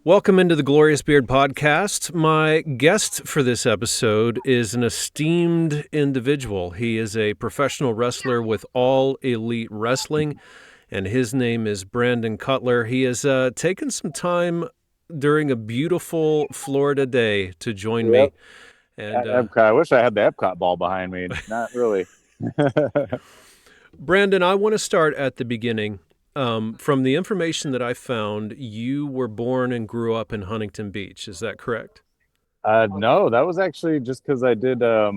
Welcome into the Glorious Beard Podcast. My guest for this episode is an esteemed individual. He is a professional wrestler with All Elite Wrestling, and his name is Brandon Cutler. He has taken some time during a beautiful Florida day to join me. Yep. And Epcot. I wish I had the Epcot ball behind me. Not really. Brandon, I want to start at the beginning. From the information that I found, you were born and grew up in Huntington Beach. Is that correct? No, that was actually just because I did a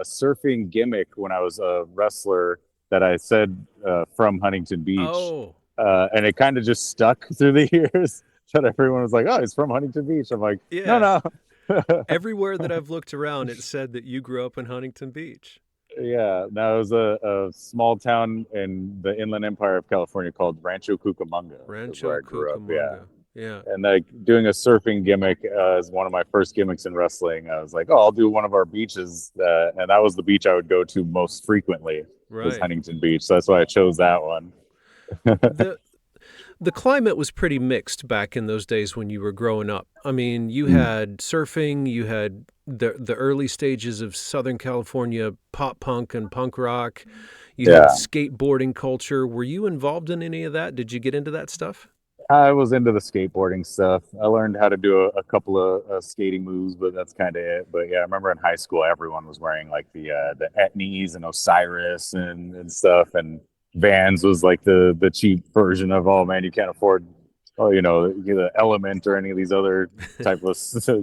surfing gimmick when I was a wrestler that I said from Huntington Beach. Oh, And it kind of just stuck through the years that everyone was like, oh, he's from Huntington Beach. I'm like, no, yeah. no. Everywhere that I've looked around, it said that you grew up in Huntington Beach. Yeah, no, it was a small town in the Inland Empire of California called Rancho Cucamonga, is Rancho where I grew up. Yeah. Cucamonga. Yeah. And like doing a surfing gimmick as one of my first gimmicks in wrestling, I was like, "Oh, I'll do one of our beaches," and that was the beach I would go to most frequently, was Right. Huntington Beach. So that's why I chose that one. The the climate was pretty mixed back in those days when you were growing up. I mean, you Mm. had surfing, you had the early stages of Southern California pop punk and punk rock. You had Yeah, skateboarding culture. Were you involved in any of that? Did you get into that stuff? I was into the skateboarding stuff. I learned how to do a couple of skating moves, but that's kind of it. But yeah, I remember in high school, everyone was wearing like the Etnies and Osiris and stuff, and Vans was like the cheap version of, oh man, you can't afford, oh, the Element or any of these other type of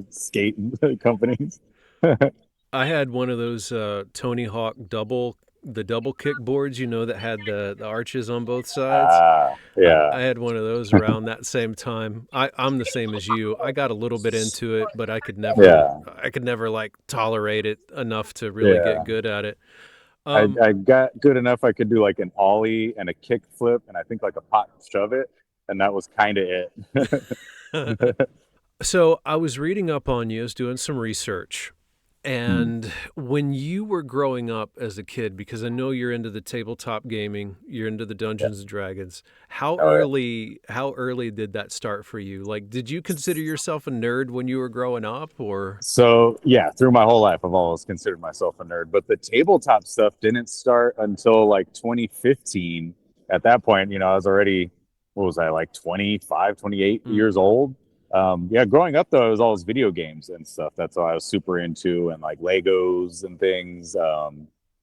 skate companies. I had one of those Tony Hawk double kick boards, that had the arches on both sides. Yeah, I had one of those around that same time. I'm the same as you. I got a little bit into it, but yeah, I could never like tolerate it enough to really get yeah. good at it. I, Um, I got good enough. I could do like an ollie and a kick flip, and I think like a pot shove it, and that was kind of it. so I was reading up on you, I was doing some research. Hmm. And when you were growing up as a kid, because I know you're into the tabletop gaming, you're into the Yeah. Dungeons and Dragons, Oh yeah. how early did that start for you? Like, did you consider yourself a nerd when you were growing up, or? So yeah, through my whole life, I've always considered myself a nerd, but the tabletop stuff didn't start until like 2015. At that point, I was already, what was I, like 25, 28 Mm, years old. Yeah, growing up though, it was always video games and stuff. That's what I was super into, and like Legos and things.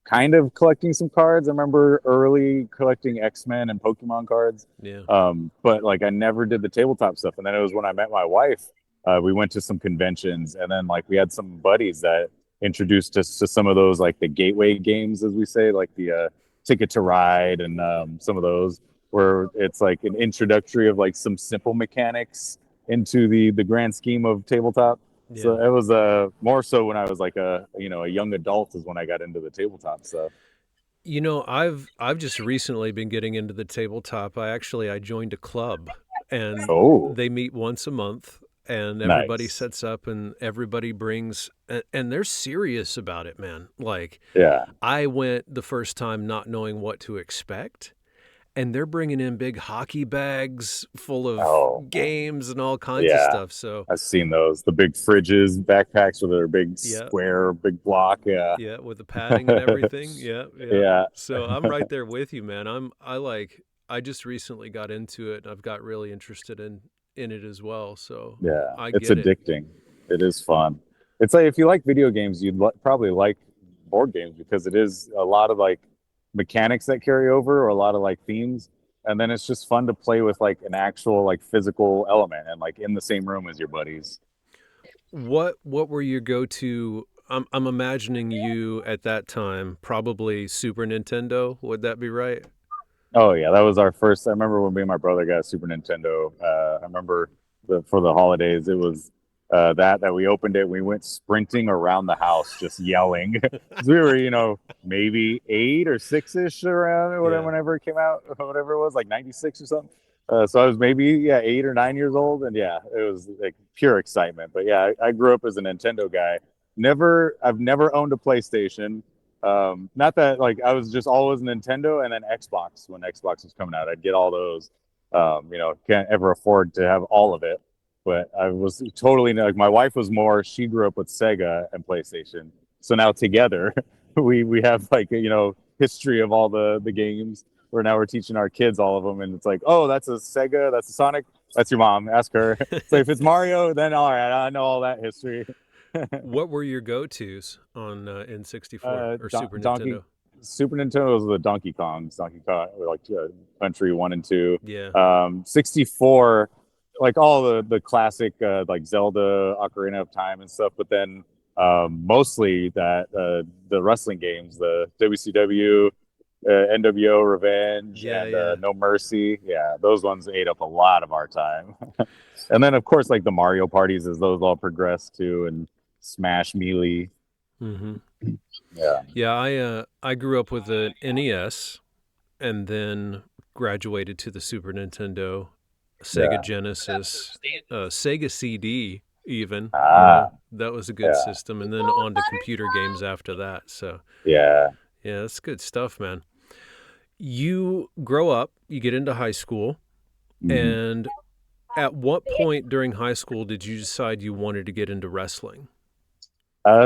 Kind of collecting some cards. I remember early collecting X-Men and Pokemon cards. yeah. But like I never did the tabletop stuff. And then it was when I met my wife, we went to some conventions, and then like we had some buddies that introduced us to some of those, like the gateway games, as we say, like the Ticket to Ride, and some of those where it's like an introductory of like some simple mechanics into the grand scheme of tabletop. Yeah. So it was more so when I was like a young adult is when I got into the tabletop stuff. I've just recently been getting into the tabletop. I joined a club, and Oh, they meet once a month, and everybody nice. sets up and everybody brings and they're serious about it, man. Like, Yeah. I went the first time not knowing what to expect, and they're bringing in big hockey bags full of Oh, games and all kinds of yeah. stuff. So, I've seen those. The big fridges, backpacks with their big yeah, square, big block. Yeah. yeah, with the padding and everything. Yeah, yeah. Yeah. So I'm right there with you, man. I just recently got into it and I've got really interested in it as well. So Yeah. I It's get it. addicting. It is fun. It's like if you like video games, you'd probably like board games because it is a lot of like mechanics that carry over or a lot of like themes. And then it's just fun to play with like an actual like physical element and like in the same room as your buddies. What were your go-to I'm imagining you at that time probably Super Nintendo. Would that be right? Oh yeah, that was our first. I remember when me and my brother got a Super Nintendo. I remember for the holidays, it was that we opened it. We went sprinting around the house, just yelling. 'Cause we were, maybe 8 or 6 ish around or whatever Yeah. whenever it came out, whatever it was, like 96 or something. So I was maybe 8 or 9 years old, and yeah, it was like pure excitement. But yeah, I grew up as a Nintendo guy. I've never owned a PlayStation. Not that like I was just always Nintendo and then Xbox when Xbox was coming out. I'd get all those. Can't ever afford to have all of it. but I was totally like my wife was more. She grew up with Sega and PlayStation, so now together we have like history of all the games. Where now we're teaching our kids all of them, and it's like, oh, that's a Sega, that's a Sonic, that's your mom. Ask her. So if it's Mario, then all right, I know all that history. What were your go-tos on N64 or Super Donkey Nintendo? Super Nintendo was the Donkey Kongs, Donkey Kong, like Country 1 and 2. Yeah. 64, like all the classic like Zelda, Ocarina of Time and stuff. But then mostly that the wrestling games, the WCW, NWO Revenge, Yeah, and yeah. No Mercy. Yeah, those ones ate up a lot of our time. And then of course like the Mario parties as those all progressed too, and Smash Melee. Hmm. Yeah. Yeah, I grew up with an NES and then graduated to the Super Nintendo, Sega Yeah. Genesis, Sega CD even, Ah, that was a good yeah. system, and then on to computer games after that. So, Yeah. yeah, that's good stuff, man. You grow up, you get into high school, Mhm. and at what point during high school did you decide you wanted to get into wrestling?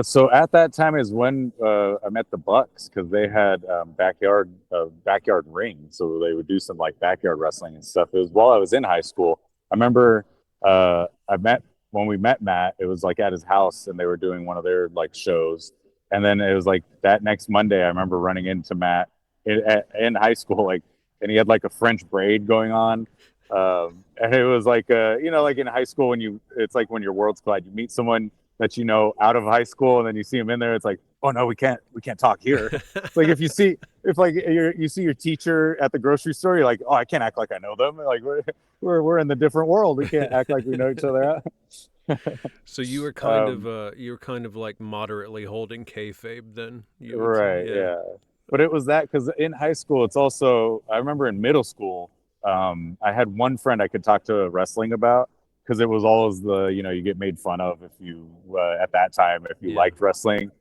So at that time is when I met the Bucks because they had backyard ring, so they would do some like backyard wrestling and stuff. It was while I was in high school. I remember I met when we met Matt. It was like at his house, and they were doing one of their like shows. And then it was like that next Monday. I remember running into Matt in high school, like, and he had like a French braid going on. And it was like like in high school when it's like when your worlds collide, you meet someone that out of high school, and then you see them in there. It's like, oh no, we can't talk here. It's like if like you see your teacher at the grocery store, you're like, oh, I can't act like I know them. Like we're in the different world. We can't act like we know each other. So um, you were kind of like moderately holding kayfabe then, you would say, right, yeah. yeah. But it was that because in high school, it's also I remember in middle school, I had one friend I could talk to wrestling about because it was always you get made fun of if you at that time if you Yeah. liked wrestling,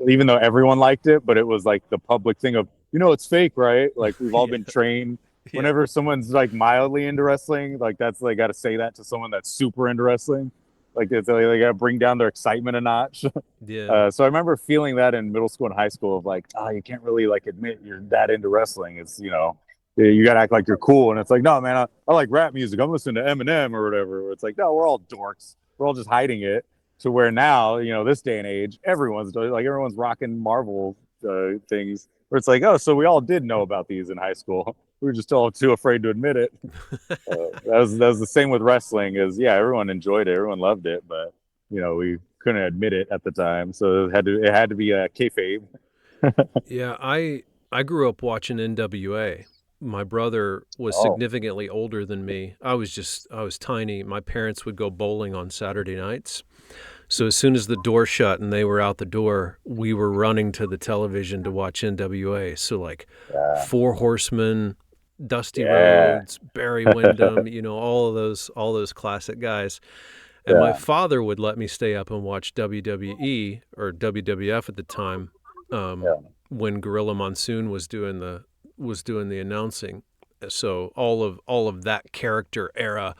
even though everyone liked it, but it was like the public thing of it's fake, right? Like we've all Yeah. been trained. Yeah. Whenever someone's like mildly into wrestling, like that's they got to say that to someone that's super into wrestling. Like they got to bring down their excitement a notch. Yeah. So I remember feeling that in middle school and high school of like, you can't really like admit you're that into wrestling. It's you got to act like you're cool, and it's like, no, man, I like rap music. I'm listening to Eminem or whatever. It's like, no, we're all dorks. We're all just hiding it. To where now, this day and age, everyone's rocking Marvel things. Where it's like, oh, so we all did know about these in high school. We were just all too afraid to admit it. That was the same with wrestling. Is yeah, everyone enjoyed it, everyone loved it, but we couldn't admit it at the time, so it had to be a kayfabe. Yeah, I grew up watching NWA. My brother was Oh, significantly older than me. I was tiny. My parents would go bowling on Saturday nights. So as soon as the door shut and they were out the door, we were running to the television to watch NWA. So like yeah, Four Horsemen, Dusty yeah, Rhodes, Barry Windham, all those classic guys. And my yeah, father would let me stay up and watch WWE or WWF at the time, um, yeah, when Gorilla Monsoon was doing the announcing. So all of that character era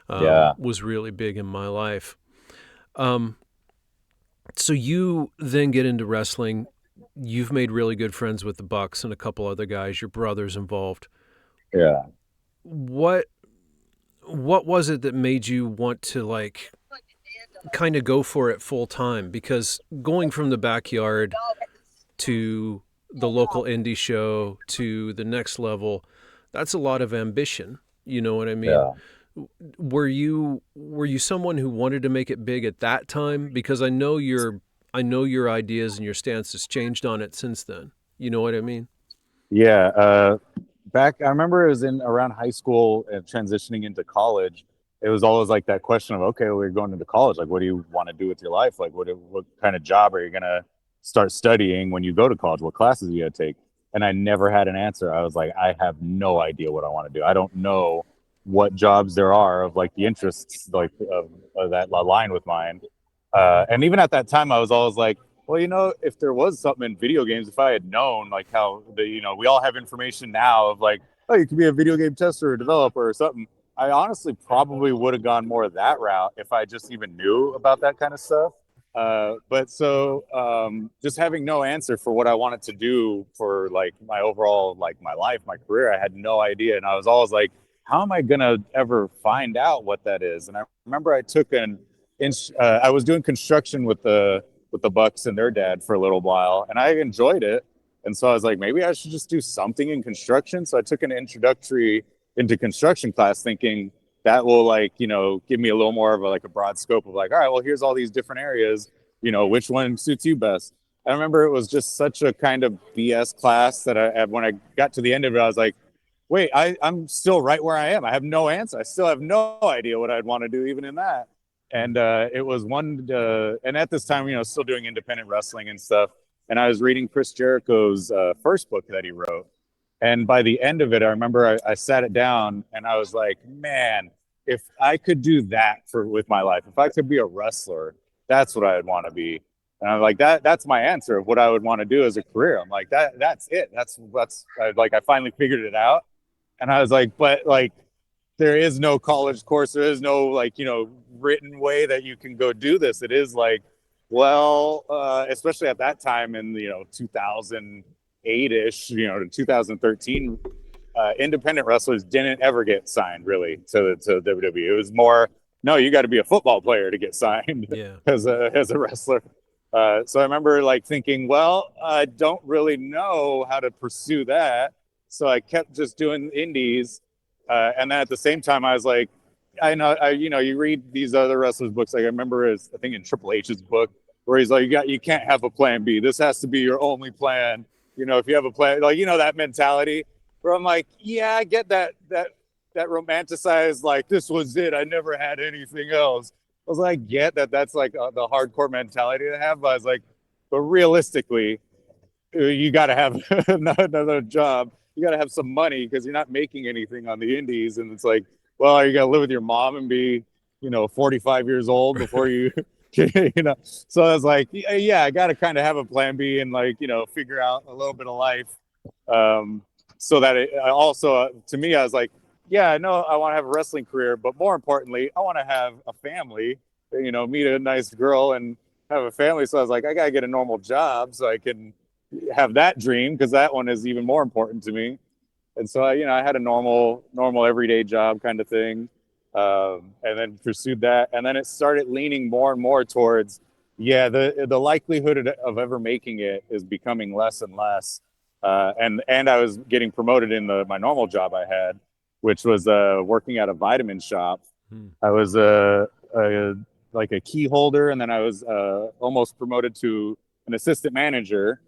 yeah. was really big in my life. Um, so you then get into wrestling. You've made really good friends with the Bucks and a couple other guys. Your brother's involved. Yeah. What what was it that made you want to like kind of go for it full time? Because going from the backyard to the local indie show to the next level, that's a lot of ambition. You know what I mean? Yeah. Were you someone who wanted to make it big at that time? Because I know your ideas and your stance has changed on it since then. You know what I mean? Yeah. Back, I remember it was in around high school and transitioning into college. It was always like that question of, okay, well, you're going into college. Like, what do you want to do with your life? Like, what kind of job are you gonna start studying when you go to college? What classes are you gonna take? And I never had an answer. I was like, I have no idea what I want to do. I don't know what jobs there are of like the interests like of that align with mine. And even at that time, I was always like, well, if there was something in video games, if I had known like how we all have information now of like, oh, you could be a video game tester or developer or something. I honestly probably would have gone more that route if I just even knew about that kind of stuff. But so just having no answer for what I wanted to do for like my overall, like my life, my career, I had no idea. And I was always like, how am I going to ever find out what that is? And I remember I took I was doing construction with the Bucks and their dad for a little while, and I enjoyed it. And so I was like, maybe I should just do something in construction. So I took an introductory into construction class thinking that will like, you know, give me a little more of a, like a broad scope of like, all right, well, here's all these different areas, you know, which one suits you best. I remember it was just such a kind of BS class that when I got to the end of it, I was like, wait, I'm still right where I am. I have no answer. I still have no idea what I'd want to do even in that. And it was and at this time, you know, still doing independent wrestling and stuff. And I was reading Chris Jericho's first book that he wrote. And by the end of it, I remember I sat it down and I was like, man, if I could do that with my life, if I could be a wrestler, that's what I'd want to be. And I'm like, that's my answer of what I would want to do as a career. I'm like, that's it. I finally figured it out. And I was like, but like, there is no college course. There is no like, you know, written way that you can go do this. It is like, well, especially at that time in, you know, 2008-ish, you know, to 2013, independent wrestlers didn't ever get signed really to WWE. It was more, no, you got to be a football player to get signed as a wrestler. So I remember like thinking, well, I don't really know how to pursue that. So I kept just doing indies. And then at the same time, I was like, you know, you read these other wrestlers' books. Like I remember, I think in Triple H's book, where he's like, you can't have a plan B. This has to be your only plan. You know, if you have a plan, like, you know, that mentality. Where I'm like, yeah, I get that romanticized, like this was it. I never had anything else. I was like, get that. That's like the hardcore mentality to have. But I was like, but realistically, you got to have another job. You got to have some money because you're not making anything on the indies. And it's like, well, are you going to live with your mom and be, you know, 45 years old before you, you know? So I was like, yeah, I got to kind of have a plan B and like, you know, figure out a little bit of life. So that it also, to me, I was like, yeah, I know I want to have a wrestling career, but more importantly, I want to have a family, you know, meet a nice girl and have a family. So I was like, I got to get a normal job so I can have that dream because that one is even more important to me. And so you know, I had a normal everyday job kind of thing, and then pursued that, and then it started leaning more and more towards, yeah, the likelihood of ever making it is becoming less and less, and I was getting promoted in my normal job I had, which was working at a vitamin shop. I was like a key holder, and then I was almost promoted to an assistant manager.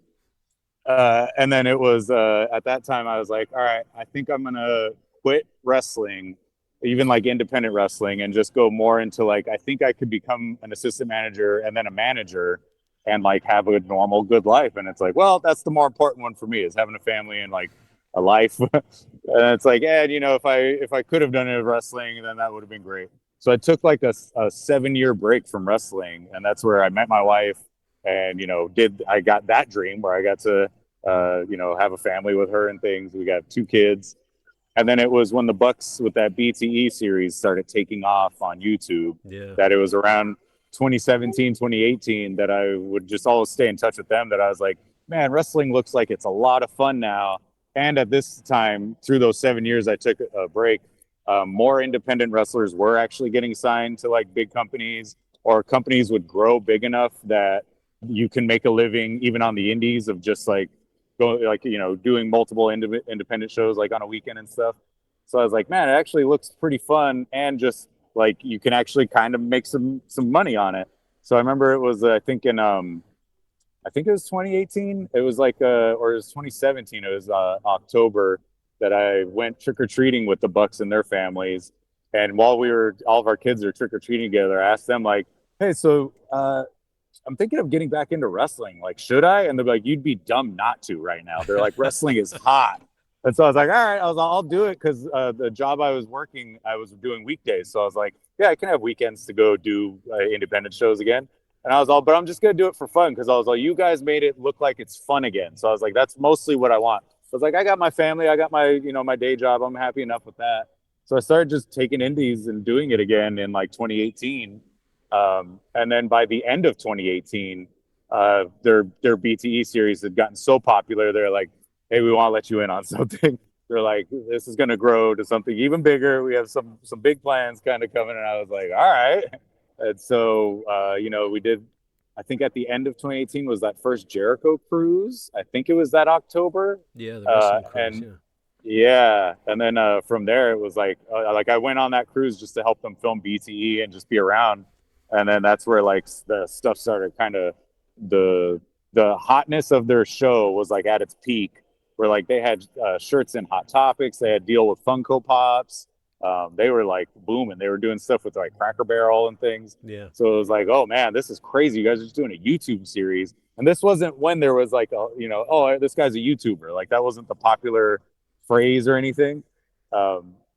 And then it was at that time I was like, all right, I think I'm gonna quit wrestling, even like independent wrestling, and just go more into like, I think I could become an assistant manager and then a manager and like have a normal good life. And it's like, well, that's the more important one for me, is having a family and like a life. And it's like, you know, if I could have done it wrestling, then that would have been great. So I took like a 7-year break from wrestling, and that's where I met my wife. And, you know, I got that dream where I got to, you know, have a family with her and things. We got 2 kids. And then it was when the Bucks with that BTE series started taking off on YouTube, that it was around 2017, 2018 that I would just always stay in touch with them, that I was like, man, wrestling looks like it's a lot of fun now. And at this time, through those 7 years I took a break, more independent wrestlers were actually getting signed to like big companies, or companies would grow big enough that you can make a living even on the indies of just like you know, doing multiple independent shows like on a weekend and stuff. So I was like, man, it actually looks pretty fun, and just like you can actually kind of make some money on it. So I remember it was I think it was 2018. It was like or it was 2017. It was October that I went trick-or-treating with the Bucks and their families. And while all of our kids are trick-or-treating together, I asked them like, hey, so I'm thinking of getting back into wrestling. Like, should I? And they're like, you'd be dumb not to right now. They're like, wrestling is hot. And so I was like, all right, I'll do it, because the job I was working, I was doing weekdays. So I was like, yeah, I can have weekends to go do independent shows again. And I was all, but I'm just going to do it for fun, because I was like, you guys made it look like it's fun again. So I was like, that's mostly what I want. I was like, I got my family, I got my, you know, my day job. I'm happy enough with that. So I started just taking indies and doing it again in like 2018. And then by the end of 2018, their BTE series had gotten so popular. They're like, "Hey, we want to let you in on something." They're like, "This is going to grow to something even bigger. We have some big plans kind of coming." And I was like, "All right." And so, we did. I think at the end of 2018 was that first Jericho cruise. I think it was that October. Yeah, the wrestling cruise, And yeah. yeah, and then from there it was like I went on that cruise just to help them film BTE and just be around, and then that's where like the stuff started kind of the the hotness of their show was like at its peak, where like they had shirts in Hot Topics, they had deal with Funko Pops, they were like booming, they were doing stuff with like Cracker Barrel and things, Yeah. so it was like, oh man, this is crazy, you guys are just doing a YouTube series, and this wasn't when there was like oh, this guy's a YouTuber, like that wasn't the popular phrase or anything.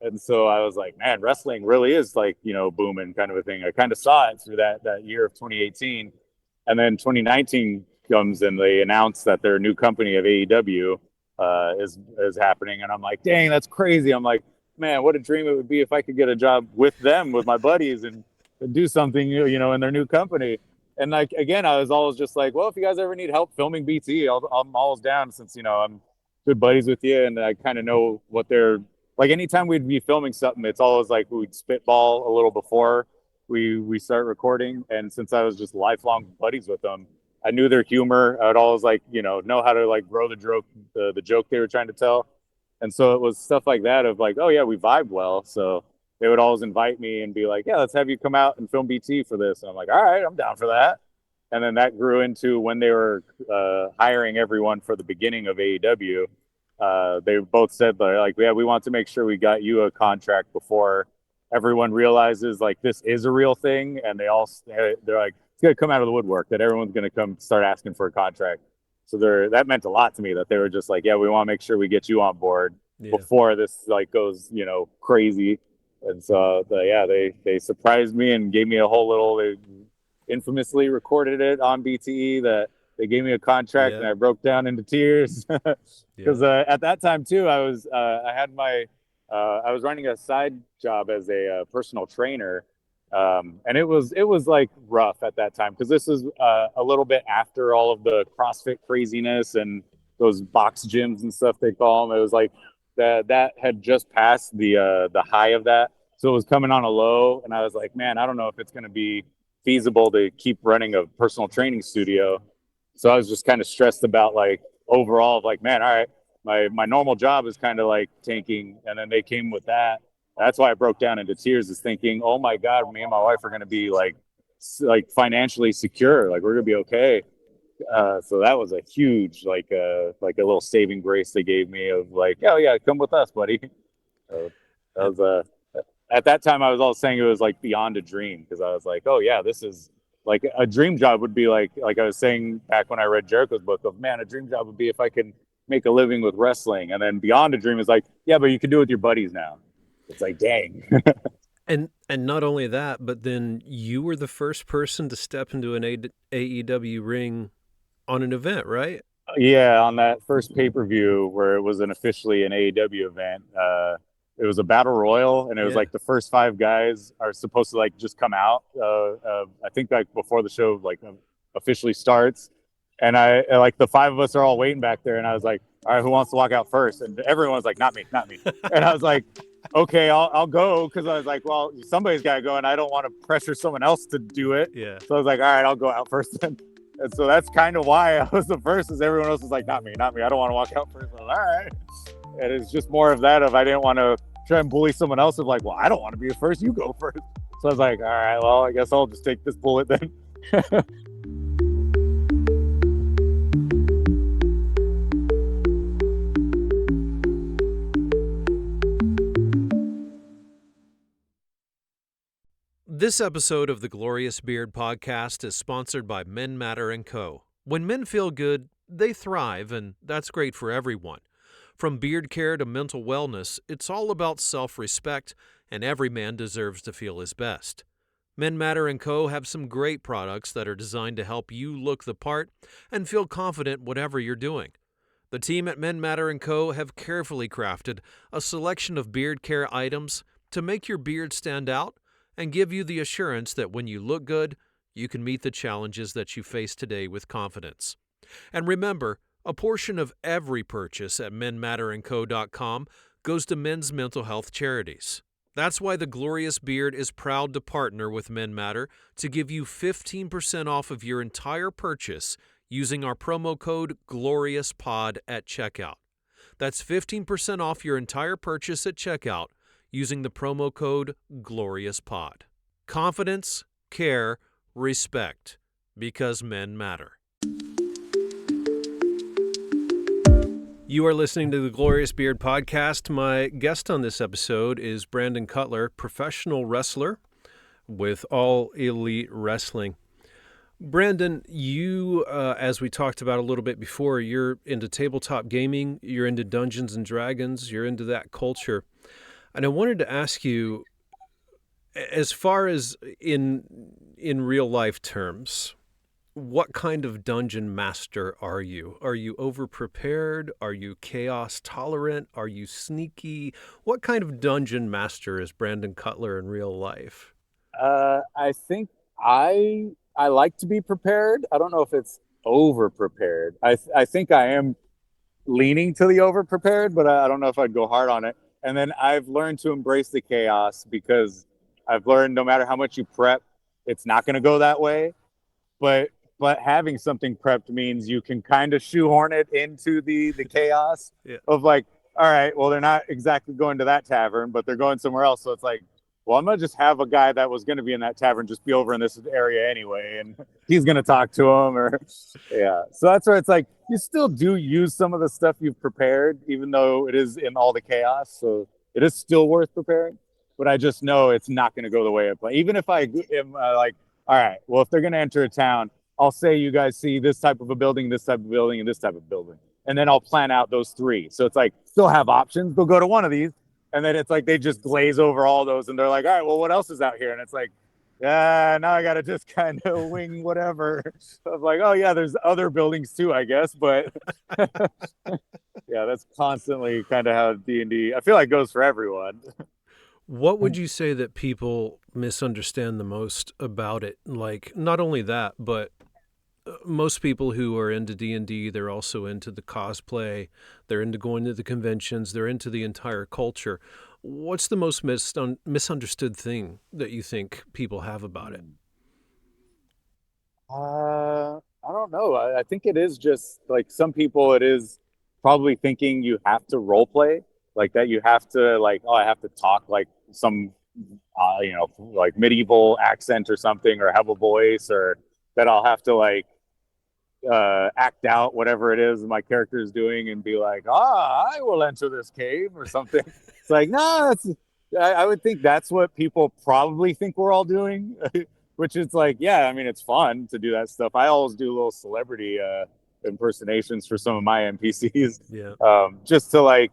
And so I was like, man, wrestling really is like, booming kind of a thing. I kind of saw it through that year of 2018. And then 2019 comes and they announce that their new company of AEW is happening. And I'm like, dang, that's crazy. I'm like, man, what a dream it would be if I could get a job with them, with my buddies, and do something, in their new company. And like, again, I was always just like, well, if you guys ever need help filming BT, I'm always down, since, I'm good buddies with you, and I kind of know what they're like. Anytime we'd be filming something, it's always like we'd spitball a little before we start recording. And since I was just lifelong buddies with them, I knew their humor. I'd always like know how to like grow the joke they were trying to tell. And so it was stuff like that of like, oh yeah, we vibed well. So they would always invite me and be like, yeah, let's have you come out and film BT for this. And I'm like, all right, I'm down for that. And then that grew into when they were hiring everyone for the beginning of AEW. They both said like, yeah, we want to make sure we got you a contract before everyone realizes like this is a real thing. And they're like, it's gonna come out of the woodwork that everyone's gonna come start asking for a contract. So that meant a lot to me, that they were just like, yeah, we want to make sure we get you on board before this like goes crazy. And so they surprised me and gave me a whole little. They infamously recorded it on BTE that they gave me a contract, and I broke down into tears because at that time too, I was running a side job as a personal trainer, and it was like rough at that time, because this is a little bit after all of the CrossFit craziness and those box gyms and stuff they call them. It was like that had just passed the high of that, so it was coming on a low, and I was like, man, I don't know if it's going to be feasible to keep running a personal training studio. So I was just kind of stressed about like overall, like, man, all right, my normal job is kind of like tanking, and then they came with that. That's why I broke down into tears, is thinking, oh my God, me and my wife are going to be like financially secure, like we're going to be okay. So that was a huge like a little saving grace they gave me of like, oh yeah, come with us, buddy. So that was at that time, I was all saying it was like beyond a dream, because I was like, oh yeah, this is like a dream job would be like I was saying back when I read Jericho's book of, man, a dream job would be if I can make a living with wrestling. And then beyond a dream is like, yeah, but you can do it with your buddies now. It's like, dang. And not only that, but then you were the first person to step into an AEW ring on an event, right? Yeah, on that first pay-per-view where it was officially an AEW event. It was a battle royal, and it was like the first 5 guys are supposed to like just come out. I think like before the show like officially starts, and I like the 5 of us are all waiting back there, and I was like, all right, who wants to walk out first? And everyone's like, not me. And I was like, okay, I'll go, because I was like, well, somebody's got to go, and I don't want to pressure someone else to do it. Yeah. So I was like, all right, I'll go out first then. And so that's kind of why I was the first, is everyone else was like, not me. I don't want to walk out first. All right. And it's just more of that of, I didn't want to try and bully someone else of like, well, I don't want to be the first, you go first. So I was like, all right, well, I guess I'll just take this bullet then. This episode of the Glorious Beard Podcast is sponsored by Men Matter & Co. When men feel good, they thrive, and that's great for everyone. From beard care to mental wellness, it's all about self-respect, and every man deserves to feel his best. Men Matter & Co. have some great products that are designed to help you look the part and feel confident whatever you're doing. The team at Men Matter & Co. have carefully crafted a selection of beard care items to make your beard stand out and give you the assurance that when you look good, you can meet the challenges that you face today with confidence. And remember, a portion of every purchase at menmatterandco.com goes to men's mental health charities. That's why the Glorious Beard is proud to partner with Men Matter to give you 15% off of your entire purchase using our promo code GLORIOUSPOD at checkout. That's 15% off your entire purchase at checkout using the promo code GLORIOUSPOD. Confidence, care, respect, because men matter. You are listening to the Glorious Beard Podcast. My guest on this episode is Brandon Cutler, professional wrestler with All Elite Wrestling. Brandon, you, as we talked about a little bit before, you're into tabletop gaming, you're into Dungeons and Dragons, you're into that culture. And I wanted to ask you, as far as in real life terms, what kind of dungeon master are you? Are you over-prepared? Are you chaos tolerant? Are you sneaky? What kind of dungeon master is Brandon Cutler in real life? I think I like to be prepared. I don't know if it's over-prepared. I think I am leaning to the over-prepared, but I don't know if I'd go hard on it. And then I've learned to embrace the chaos because I've learned no matter how much you prep, it's not going to go that way. But having something prepped means you can kind of shoehorn it into the chaos of like, all right, well, they're not exactly going to that tavern, but they're going somewhere else. So it's like, well, I'm going to just have a guy that was going to be in that tavern just be over in this area anyway, and he's going to talk to him. So that's where it's like, you still do use some of the stuff you've prepared, even though it is in all the chaos. So it is still worth preparing. But I just know it's not going to go the way I plan. Even if I am like, all right, well, if they're going to enter a town, I'll say you guys see this type of a building, this type of building, and this type of building. And then I'll plan out those three. So it's like, still have options. They'll go to one of these. And then it's like they just glaze over all those. And they're like, all right, well, what else is out here? And it's like, yeah, now I got to just kind of wing whatever. So I'm like, oh, yeah, there's other buildings too, I guess. But yeah, that's constantly kind of how D&D, I feel like, goes for everyone. What would you say that people misunderstand the most about it? Like, not only that, but most people who are into D&D, they're also into the cosplay, they're into going to the conventions, they're into the entire culture. What's the most misunderstood thing that you think people have about it? I don't know. I think it is just like some people, it is probably thinking you have to role play, like that you have to like, oh, I have to talk like some, like medieval accent or something, or have a voice, or that I'll have to like act out whatever it is my character is doing and be like, I will enter this cave or something. It's like, no, I would think that's what people probably think we're all doing, which is like, yeah, I mean, it's fun to do that stuff. I always do little celebrity impersonations for some of my NPCs, just to like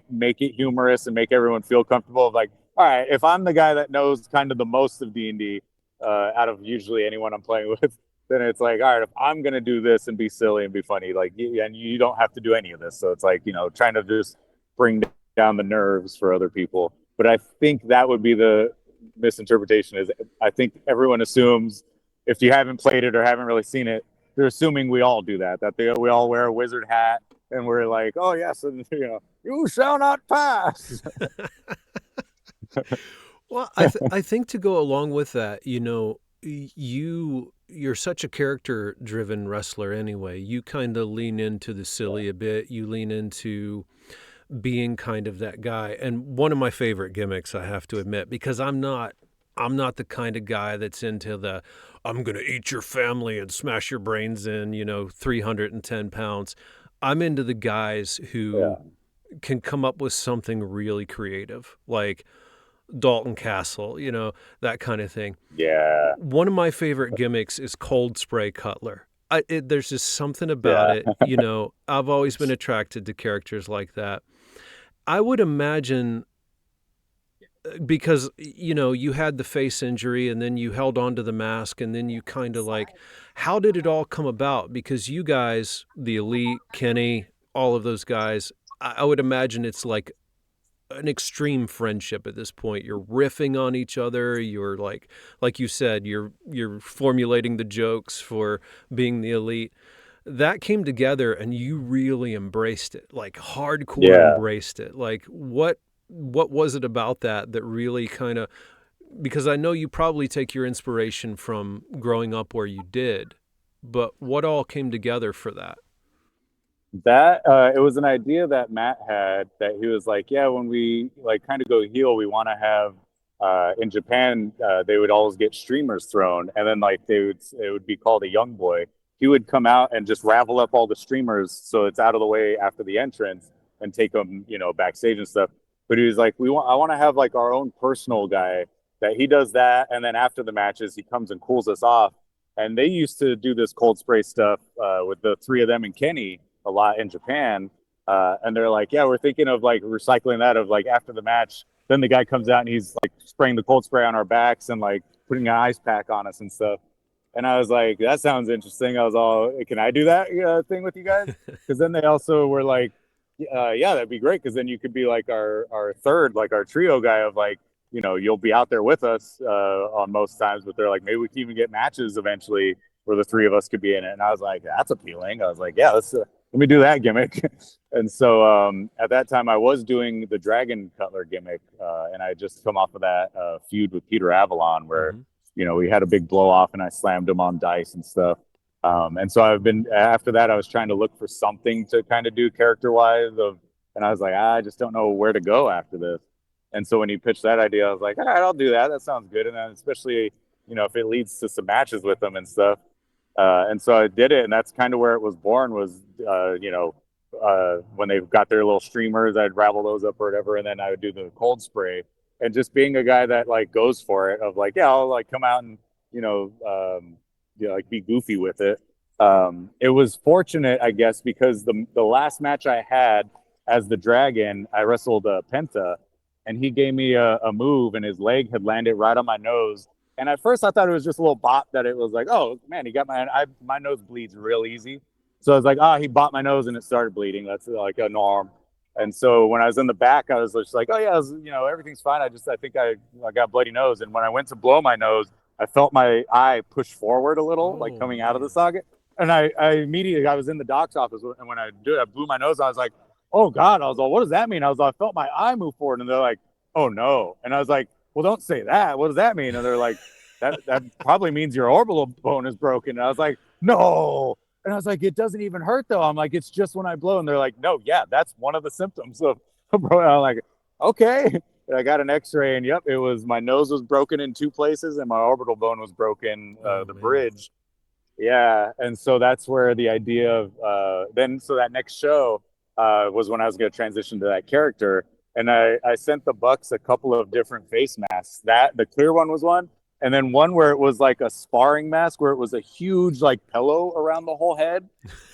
make it humorous and make everyone feel comfortable. Like, all right, if I'm the guy that knows kind of the most of D&D out of usually anyone I'm playing with, then it's like, all right, if I'm going to do this and be silly and be funny, like, and you don't have to do any of this. So it's like, trying to just bring down the nerves for other people. But I think that would be the misinterpretation. Is I think everyone assumes, if you haven't played it or haven't really seen it, they're assuming we all do that we all wear a wizard hat and we're like, oh yes, and you shall not pass. Well, I think to go along with that, you're such a character-driven wrestler anyway. You kind of lean into the silly a bit. You lean into being kind of that guy. And one of my favorite gimmicks, I have to admit, because I'm not the kind of guy that's into the, I'm going to eat your family and smash your brains in, 310 pounds. I'm into the guys who can come up with something really creative, like Dalton Castle, that kind of thing. Yeah. One of my favorite gimmicks is Cold Spray Cutler. There's just something about it. I've always been attracted to characters like that. I would imagine, because, you had the face injury and then you held on to the mask and then you kind of like, how did it all come about? Because you guys, the Elite, Kenny, all of those guys, I would imagine it's like an extreme friendship at this point. You're riffing on each other. You're like you said, you're formulating the jokes for being the elite. That came together and you really embraced it, like hardcore Yeah. embraced it. Like what was it about that that really kind of, because I know you probably take your inspiration from growing up where you did, but what all came together for that? That it was an idea that Matt had that he was like, yeah, when we like kind of go heel, we want to have in Japan they would always get streamers thrown, and then like it would be called a young boy. He would come out and just ravel up all the streamers so it's out of the way after the entrance and take them, you know, backstage and stuff. But he was like, I want to have like our own personal guy that he does that, and then after the matches he comes and cools us off. And they used to do this cold spray stuff with the three of them and Kenny a lot in Japan. And they're like, yeah, we're thinking of like recycling that of like after the match, then the guy comes out and he's like spraying the cold spray on our backs and like putting an ice pack on us and stuff. And I was like, that sounds interesting. I was all, can I do that thing with you guys? Because then they also were like, yeah, that'd be great. Because then you could be like our third, like our trio guy of like, you know, you'll be out there with us on most times. But they're like, maybe we can even get matches eventually where the three of us could be in it. And I was like, that's appealing. I was like, yeah, let me do that gimmick. And so at that time, I was doing the Brandon Cutler gimmick, and I had just come off of that feud with Peter Avalon, where you know we had a big blow off, and I slammed him on dice and stuff. And so I've been after that, I was trying to look for something to kind of do character wise, and I was like, I just don't know where to go after this. And so when he pitched that idea, I was like, all right, I'll do that. That sounds good. And then especially, you know, if it leads to some matches with them and stuff. And so I did it, and that's kind of where it was born. Was when they got their little streamers, I'd ravel those up or whatever, and then I would do the cold spray. And just being a guy that like goes for it, of like, yeah, I'll like come out and like be goofy with it. It was fortunate, I guess, because the last match I had as the Dragon, I wrestled Penta, and he gave me a move, and his leg had landed right on my nose. And at first I thought it was just a little bop that it was like, oh man, he got my nose bleeds real easy. So I was like, he bopped my nose and it started bleeding. That's like a norm. And so when I was in the back, I was just like, oh yeah, everything's fine. I think I got a bloody nose. And when I went to blow my nose, I felt my eye push forward a little, like coming out of the socket. And I immediately, I was in the doc's office, and when I blew my nose, I was like, oh God. I was like, what does that mean? I felt my eye move forward, and they're like, oh no. And I was like, well, don't say that. What does that mean? And they're like, that probably means your orbital bone is broken. And I was like, no. And I was like, it doesn't even hurt though. I'm like, it's just when I blow. And they're like, no, yeah, that's one of the symptoms of bro. I'm like, okay. And I got an x-ray, and yep, it was, my nose was broken in two places and my orbital bone was broken, the bridge. Yeah. And so that's where the idea of so that next show was when I was going to transition to that character. And I sent the Bucks a couple of different face masks. The clear one was one, and then one where it was like a sparring mask, where it was a huge like pillow around the whole head,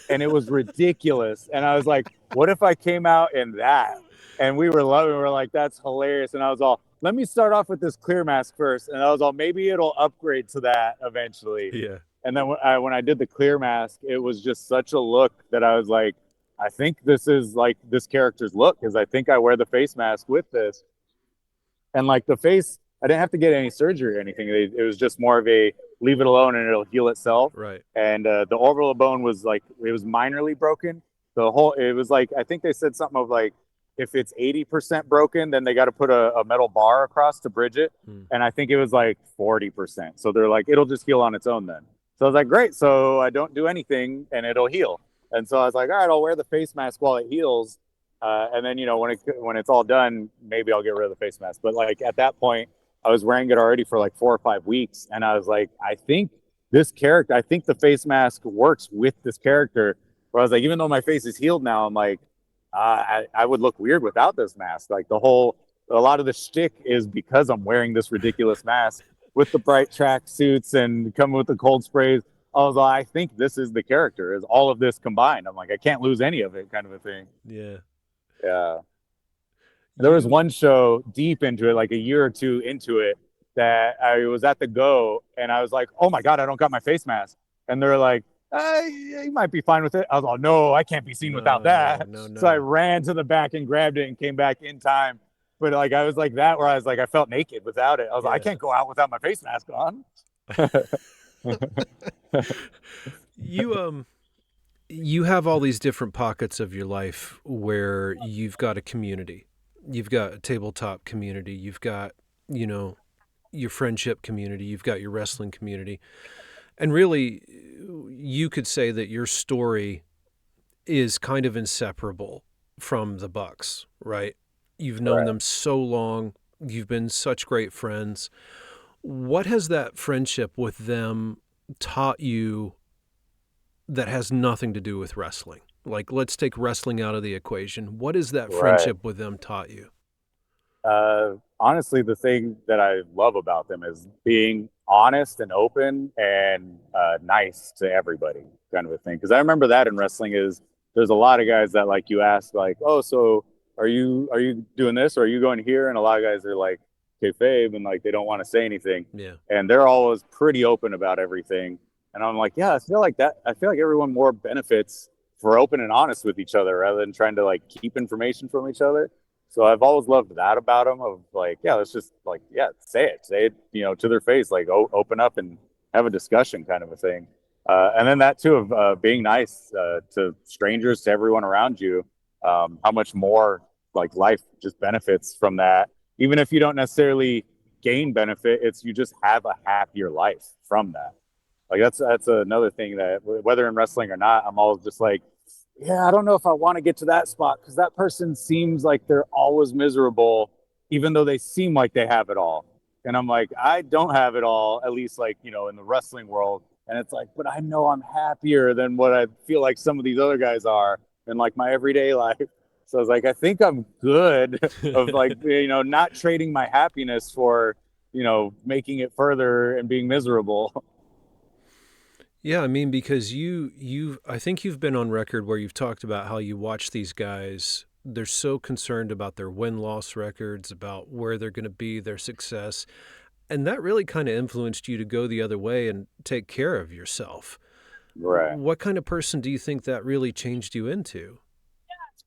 and it was ridiculous. And I was like, what if I came out in that? And we were loving it. We were like, that's hilarious. And I was all, let me start off with this clear mask first. And I was all, maybe it'll upgrade to that eventually. Yeah. And then when I did the clear mask, it was just such a look that I was like, I think this is like this character's look, because I think I wear the face mask with this. And like the face, I didn't have to get any surgery or anything. It was just more of a leave it alone and it'll heal itself. Right. And the orbital bone was like, it was minorly broken. It was like, I think they said something of like, if it's 80% broken, then they got to put a metal bar across to bridge it. And I think it was like 40%. So they're like, it'll just heal on its own then. So I was like, great. So I don't do anything and it'll heal. And so I was like, all right, I'll wear the face mask while it heals. And then, when it's all done, maybe I'll get rid of the face mask. But like at that point, I was wearing it already for like 4 or 5 weeks. And I was like, I think the face mask works with this character. Where I was like, even though my face is healed now, I'm like, I would look weird without this mask. Like a lot of the shtick is because I'm wearing this ridiculous mask with the bright track suits and coming with the cold sprays. I think this is the character, is all of this combined. I'm like, I can't lose any of it, kind of a thing. Yeah. Yeah. There was one show deep into it, like a year or two into it, that I was at the Go, and I was like, oh my God, I don't got my face mask. And they're like, you might be fine with it. I was like, no, I can't be seen without that. No. So I ran to the back and grabbed it and came back in time. but like I was like that where I was like I felt naked without it. I was like, I Yeah. can't go out without my face mask on. You you have all these different pockets of your life where you've got a community. You've got a tabletop community. You've got, you know, your friendship community. You've got your wrestling community. And really, you could say that your story is kind of inseparable from the Bucks, right? You've known Right. them so long. You've been such great friends. What has that friendship with them taught you that has nothing to do with wrestling? Like, let's take wrestling out of the equation. What has that Right. friendship with them taught you? Honestly, the thing that I love about them is being honest and open and nice to everybody, kind of a thing. Because I remember that in wrestling is there's a lot of guys that like you ask like, oh, so are you doing this or are you going here? And a lot of guys are like kayfabe and like they don't want to say anything, Yeah. and they're always pretty open about everything. And I'm like, yeah, I feel like that. I feel like everyone more benefits for open and honest with each other rather than trying to like keep information from each other. So I've always loved that about them of like, yeah, let's just like, yeah, say it, to their face, like open up and have a discussion kind of a thing. And then that too of being nice to strangers, to everyone around you, how much more like life just benefits from that. Even if you don't necessarily gain benefit, it's you just have a happier life from that. Like that's another thing that whether in wrestling or not, I'm always just like, yeah, I don't know if I want to get to that spot because that person seems like they're always miserable, even though they seem like they have it all. And I'm like, I don't have it all, at least like, in the wrestling world. And it's like, but I know I'm happier than what I feel like some of these other guys are in like my everyday life. So I was like, I think I'm good of like, not trading my happiness for, making it further and being miserable. Yeah, I mean, because I think you've been on record where you've talked about how you watch these guys. They're so concerned about their win-loss records, about where they're going to be, their success. And that really kind of influenced you to go the other way and take care of yourself. Right. What kind of person do you think that really changed you into?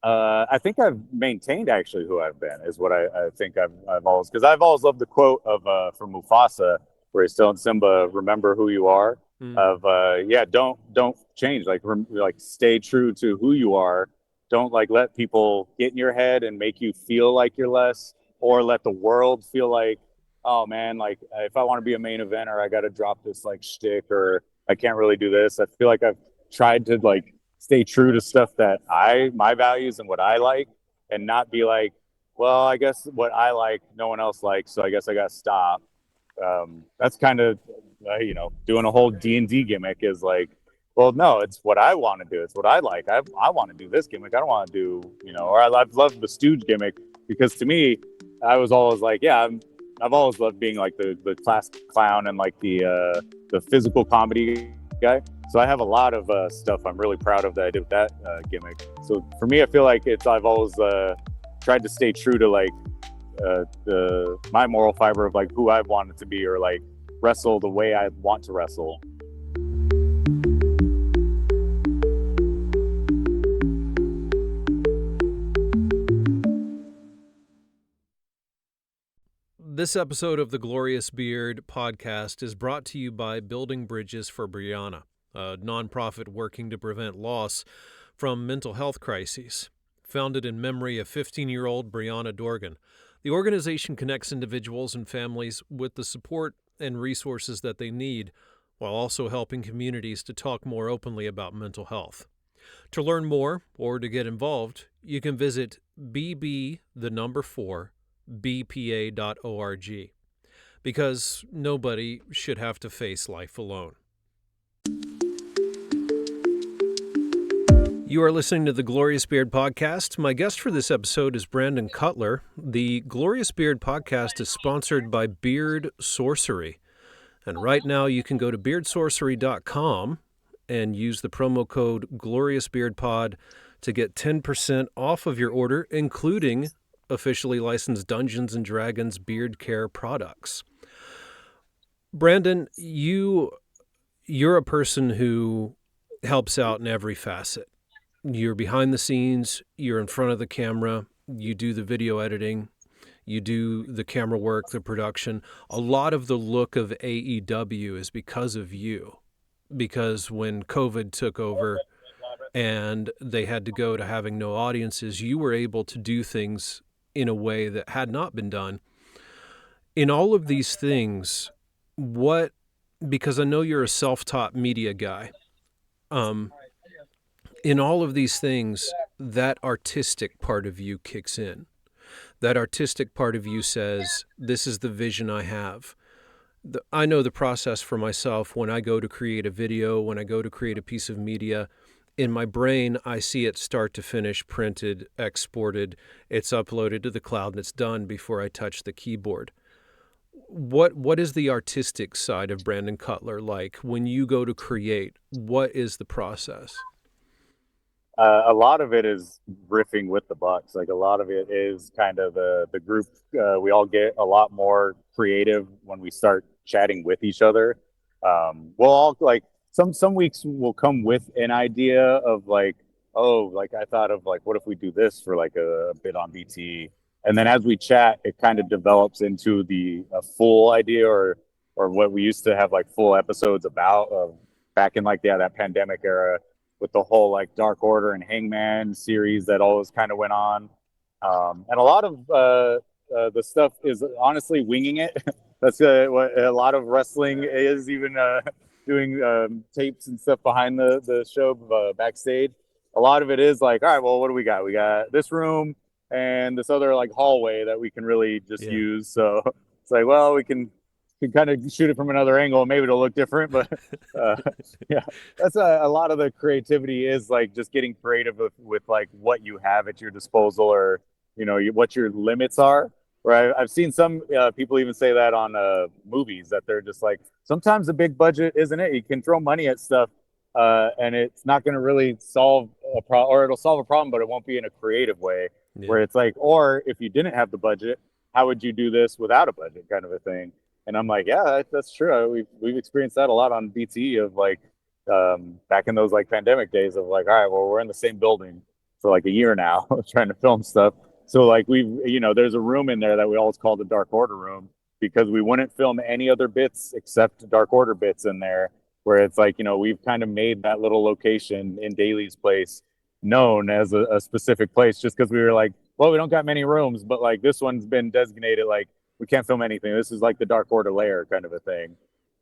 I think I've maintained actually who I've been is what I think I've always because I've always loved the quote of from Mufasa where he's telling Simba, "Remember who you are." Mm. Of yeah, don't change. Like stay true to who you are. Don't like let people get in your head and make you feel like you're less, or let the world feel like, oh man, like if I want to be a main eventer, I got to drop this like shtick, or I can't really do this. I feel like I've tried to like stay true to stuff that my values and what I like, and not be like, well, I guess what I like no one else likes, so I guess I got to stop. That's kind of doing a whole D&D gimmick is like, well, no, it's what I want to do. It's what I like. I want to do this gimmick. I don't want to do, or I've loved the Stooge gimmick because to me, I was always like, yeah, I've always loved being like the class clown and like the physical comedy guy. So I have a lot of stuff I'm really proud of that I did with that gimmick. So for me, I feel like I've always tried to stay true to like my moral fiber of like who I wanted to be, or like wrestle the way I want to wrestle. This episode of the Glorious Beard podcast is brought to you by Building Bridges for Brianna, a nonprofit working to prevent loss from mental health crises. Founded in memory of 15-year-old Brianna Dorgan, the organization connects individuals and families with the support and resources that they need, while also helping communities to talk more openly about mental health. To learn more or to get involved, you can visit bb4bpa.org, because nobody should have to face life alone. You are listening to the Glorious Beard Podcast. My guest for this episode is Brandon Cutler. The Glorious Beard Podcast is sponsored by Beard Sorcery. And right now you can go to beardsorcery.com and use the promo code GLORIOUSBeardPod to get 10% off of your order, including officially licensed Dungeons & Dragons beard care products. Brandon, you're a person who helps out in every facet. You're behind the scenes, you're in front of the camera, you do the video editing, you do the camera work, the production. A lot of the look of AEW is because of you. Because when COVID took over and they had to go to having no audiences, you were able to do things in a way that had not been done. In all of these things, what, because I know you're a self-taught media guy, in all of these things, that artistic part of you kicks in. That artistic part of you says, this is the vision I have. I know the process for myself when I go to create a video, when I go to create a piece of media. In my brain, I see it start to finish, printed, exported, it's uploaded to the cloud, and it's done before I touch the keyboard. What is the artistic side of Brandon Cutler like when you go to create? What is the process? A lot of it is riffing with the Bucks. Like a lot of it is kind of the group. We all get a lot more creative when we start chatting with each other. We'll all like some weeks will come with an idea of like, oh, like I thought of like, what if we do this for like a bit on BT? And then as we chat, it kind of develops into a full idea or what we used to have like full episodes about back in like that pandemic era with the whole like Dark Order and Hangman series that always kind of went on. And a lot of the stuff is honestly winging it. That's what a lot of wrestling is, even doing tapes and stuff behind the show backstage. A lot of it is like, all right, well, what do we got? We got this room and this other like hallway that we can really just use. So it's like, well, we can kind of shoot it from another angle. Maybe it'll look different, but yeah, that's a lot of the creativity is like just getting creative with like what you have at your disposal or, you know, what your limits are. Right. I've seen some people even say that on movies that they're just like, sometimes the big budget isn't it. You can throw money at stuff and it's not going to really solve a problem, or it'll solve a problem, but it won't be in a creative way where it's like, or if you didn't have the budget, how would you do this without a budget kind of a thing? And I'm like, yeah, that's true. We've experienced that a lot on BT of like back in those like pandemic days of like, all right, well, we're in the same building for like a year now trying to film stuff. So like there's a room in there that we always call the Dark Order room because we wouldn't film any other bits except Dark Order bits in there where it's like, we've kind of made that little location in Daly's place known as a specific place just because we were like, well, we don't got many rooms, but like this one's been designated like, we can't film anything. This is like the Dark Order lair kind of a thing.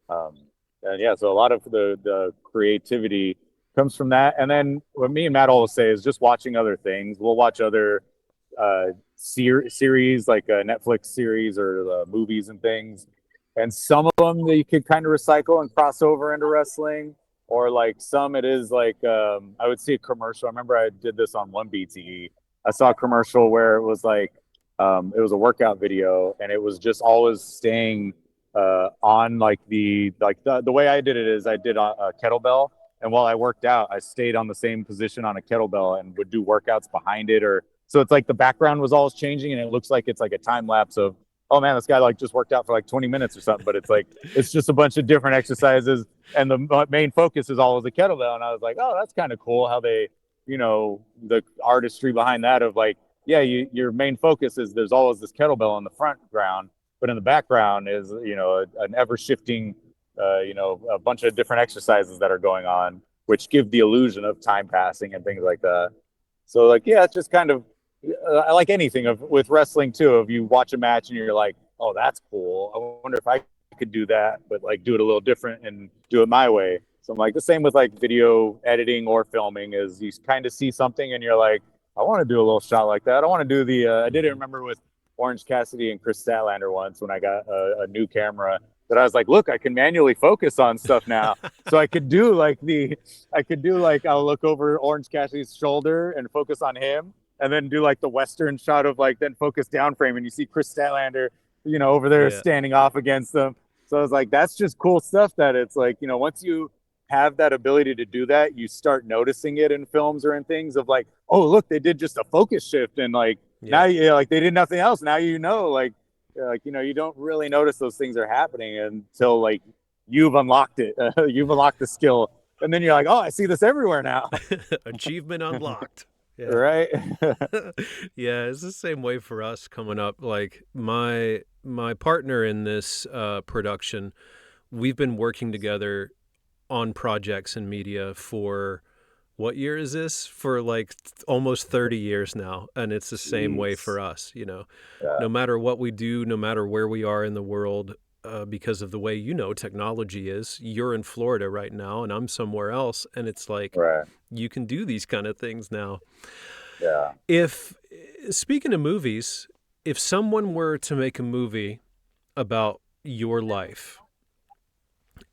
And yeah, so a lot of the creativity comes from that. And then what me and Matt always say is just watching other things. We'll watch other series like a Netflix series or movies and things. And some of them that you could kind of recycle and cross over into wrestling. Or like some it is like, I would see a commercial. I remember I did this on one BTE. I saw a commercial where it was like, it was a workout video and it was just always staying on like the way I did it is I did a kettlebell, and while I worked out I stayed on the same position on a kettlebell and would do workouts behind it, or so it's like the background was always changing and it looks like it's like a time lapse of, oh man, this guy like just worked out for like 20 minutes or something, but it's like it's just a bunch of different exercises and the main focus is always the kettlebell. And I was like, oh, that's kind of cool how they, the artistry behind that of like, yeah, your main focus is there's always this kettlebell on the front ground, but in the background is, an ever shifting, a bunch of different exercises that are going on, which give the illusion of time passing and things like that. So like, yeah, it's just kind of, I like anything with wrestling too. If you watch a match and you're like, oh, that's cool. I wonder if I could do that, but like do it a little different and do it my way. So I'm like the same with like video editing or filming is you kind of see something and you're like, I want to do a little shot like that. I want to do I did it, remember with Orange Cassidy and Chris Statlander once when I got a new camera that I was like, look, I can manually focus on stuff now. So I could do like I'll look over Orange Cassidy's shoulder and focus on him and then do like the Western shot of like, then focus down frame and you see Chris Statlander, over there standing off against them. So I was like, that's just cool stuff that it's like, once you have that ability to do that, you start noticing it in films or in things of like, oh, look, they did just a focus shift and like now like they did nothing else. Now you don't really notice those things are happening until like you've unlocked it. You've unlocked the skill, and then you're like, oh, I see this everywhere now. Achievement unlocked. Yeah. right? Yeah, it's the same way for us coming up. Like my partner in this production, we've been working together on projects in media for what year is this? For like almost 30 years now. And it's the same way for Jeez. us, you know. Yeah, No matter what we do, no matter where we are in the world, because of the way technology is, you're in Florida right now and I'm somewhere else. And it's like right. you can do these kind of things now. Yeah. If, speaking of movies, if someone were to make a movie about your life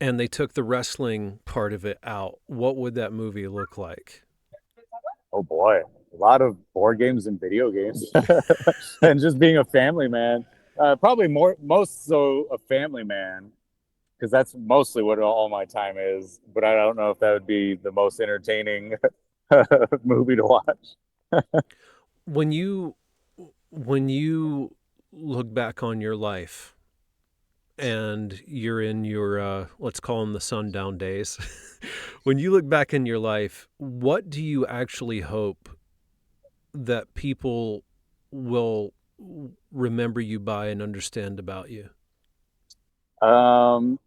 and they took the wrestling part of it out, what would that movie look like? Oh boy, a lot of board games and video games, and just being a family man. Probably most so a family man, because that's mostly what all my time is. But I don't know if that would be the most entertaining movie to watch. When you look back on your life and you're in your let's call them the sundown days, when you look back in your life, what do you actually hope that people will remember you by and understand about you? Um,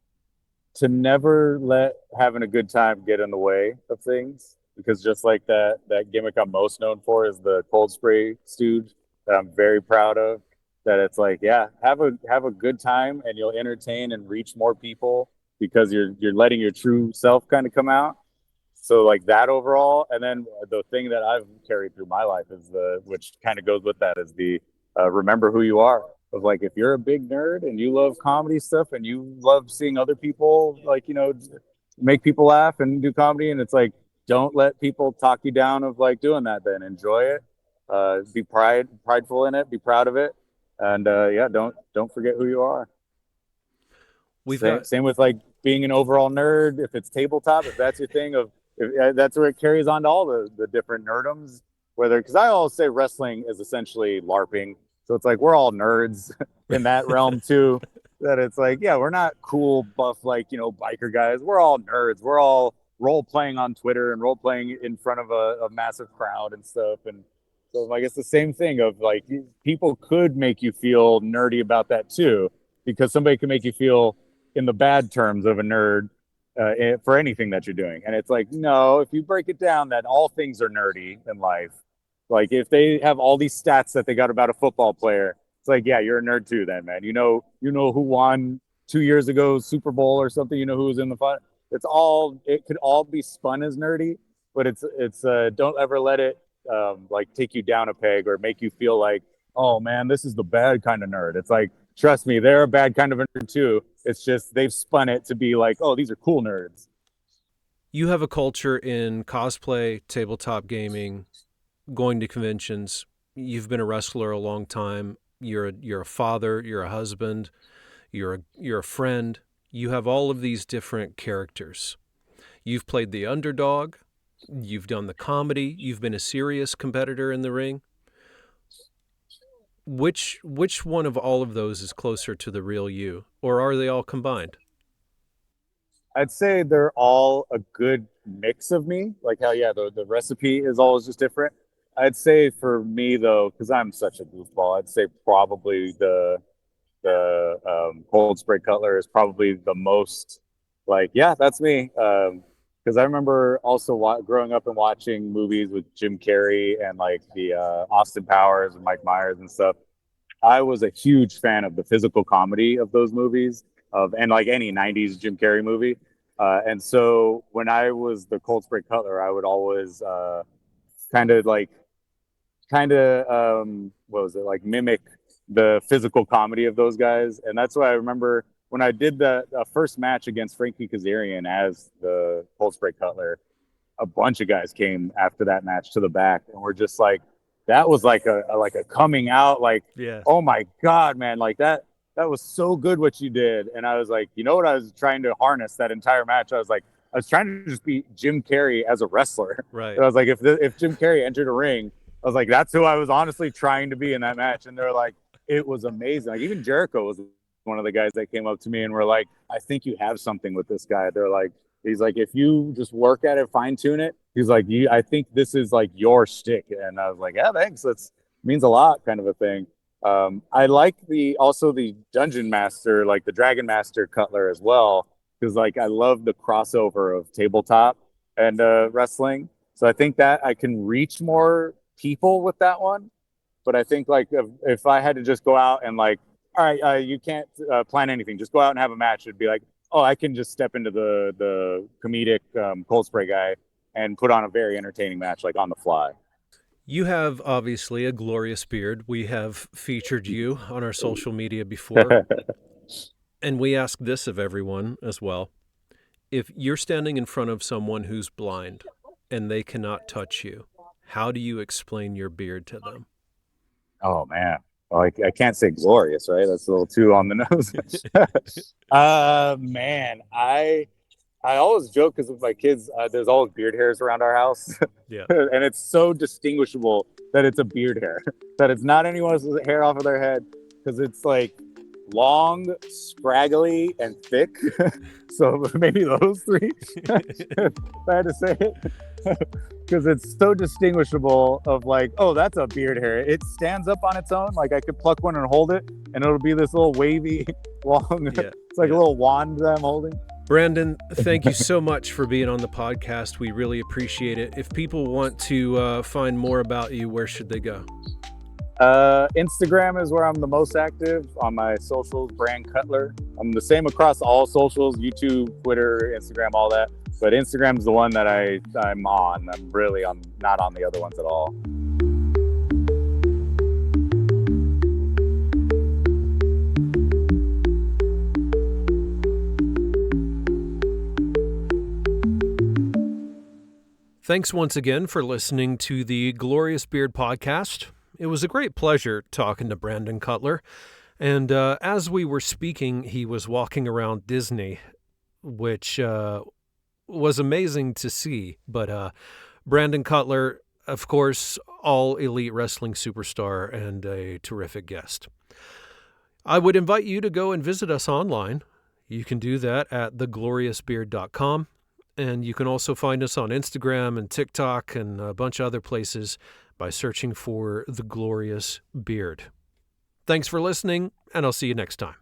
to never let having a good time get in the way of things, because just like that gimmick I'm most known for is the cold spray stooge that I'm very proud of. That it's like, yeah, have a good time and you'll entertain and reach more people because you're letting your true self kind of come out. So like that overall, and then the thing that I've carried through my life is the which kind of goes with that is the remember who you are. Of like if you're a big nerd and you love comedy stuff and you love seeing other people like make people laugh and do comedy, and it's like don't let people talk you down of like doing that. Then enjoy it, be prideful in it, be proud of it, and yeah, don't forget who you are. We've Same got same with like being an overall nerd. If it's tabletop, if that's your thing, that's where it carries on to all the different nerdums. Whether because I always say wrestling is essentially LARPing, so it's like we're all nerds in that realm too. That it's like yeah, we're not cool buff like biker guys. We're all nerds. We're all role playing on Twitter and role playing in front of a massive crowd and stuff. And so like it's the same thing of like people could make you feel nerdy about that too, because somebody can make you feel in the bad terms of a nerd for anything that you're doing. And it's like, no, if you break it down, that all things are nerdy in life. Like if they have all these stats that they got about a football player, it's like, yeah, you're a nerd too, then, man. You know who won 2 years ago Super Bowl or something. You know who was in the fun. It could all be spun as nerdy, but it's don't ever let it like take you down a peg or make you feel like, oh man, this is the bad kind of nerd. It's like trust me, they're a bad kind of nerd too. It's just they've spun it to be like, oh, these are cool nerds. You have a culture in cosplay, tabletop gaming, going to conventions. You've been a wrestler a long time. You're a father, you're a husband, you're a friend. You have all of these different characters. You've played the underdog, you've done the comedy, you've been a serious competitor in the ring. Which one of all of those is closer to the real you, or are they all combined? I'd say they're all a good mix of me. Like how yeah, the recipe is always just different. I'd say for me though, because I'm such a goofball, I'd say probably the cold spray cutler is probably the most like yeah, that's me. Because I remember also growing up and watching movies with Jim Carrey and like the Austin Powers and Mike Myers and stuff. I was a huge fan of the physical comedy of those movies of and like any '90s Jim Carrey movie. And so when I was the Cold Spray Cutler, I would always kind of like what was it like mimic the physical comedy of those guys, and that's why I remember when I did the first match against Frankie Kazarian as the Cold Spray Cutler a bunch of guys came after that match to the back and were just like that was like a coming out like Yeah. oh my god man like that was so good what you did. And I was like what I was trying to harness that entire match. I was trying to just be Jim Carrey as a wrestler. Right. And I was like if Jim Carrey entered a ring, I was like that's who I was honestly trying to be in that match. And they're like it was amazing. Like even Jericho was one of the guys that came up to me and were like I think you have something with this guy. They're like he's like if you just work at it, fine tune it, He's like, I think this is like your shtick. And I was like, yeah, thanks. That's means a lot, kind of a thing. I like the Dungeon Master, like the Dragon Master Cutler as well, because like I love the crossover of tabletop and wrestling. So I think that I can reach more people with that one. But I think like if I had to just go out and like, all right, you can't plan anything, just go out and have a match. It'd be like, oh, I can just step into the comedic cold spray guy and put on a very entertaining match like on the fly. You have obviously a glorious beard. We have featured you on our social media before, and we ask this of everyone as well. If you're standing in front of someone who's blind and they cannot touch you, how do you explain your beard to them? Oh man. Well, I can't say glorious, right? That's a little too on the nose. Man, I always joke because with my kids, there's always beard hairs around our house, Yeah. and it's so distinguishable that it's a beard hair, that it's not anyone's hair off of their head, because it's like long, scraggly, and thick. So maybe those three, if I had to say it, because it's so distinguishable. Of like, oh, that's a beard hair. It stands up on its own. Like I could pluck one and hold it, and it'll be this little wavy, long. Yeah, it's like a little wand that I'm holding. Brandon, thank you so much for being on the podcast. We really appreciate it. If people want to find more about you, where should they go? Instagram is where I'm the most active. On my socials, Brand Cutler. I'm the same across all socials: YouTube, Twitter, Instagram, all that. But Instagram's the one that I'm on. I'm not on the other ones at all. Thanks once again for listening to the Glorious Beard podcast. It was a great pleasure talking to Brandon Cutler. And as we were speaking, he was walking around Disney, which was amazing to see. But Brandon Cutler, of course, All Elite Wrestling superstar and a terrific guest. I would invite you to go and visit us online. You can do that at thegloriousbeard.com. And you can also find us on Instagram and TikTok and a bunch of other places by searching for The Glorious Beard. Thanks for listening, and I'll see you next time.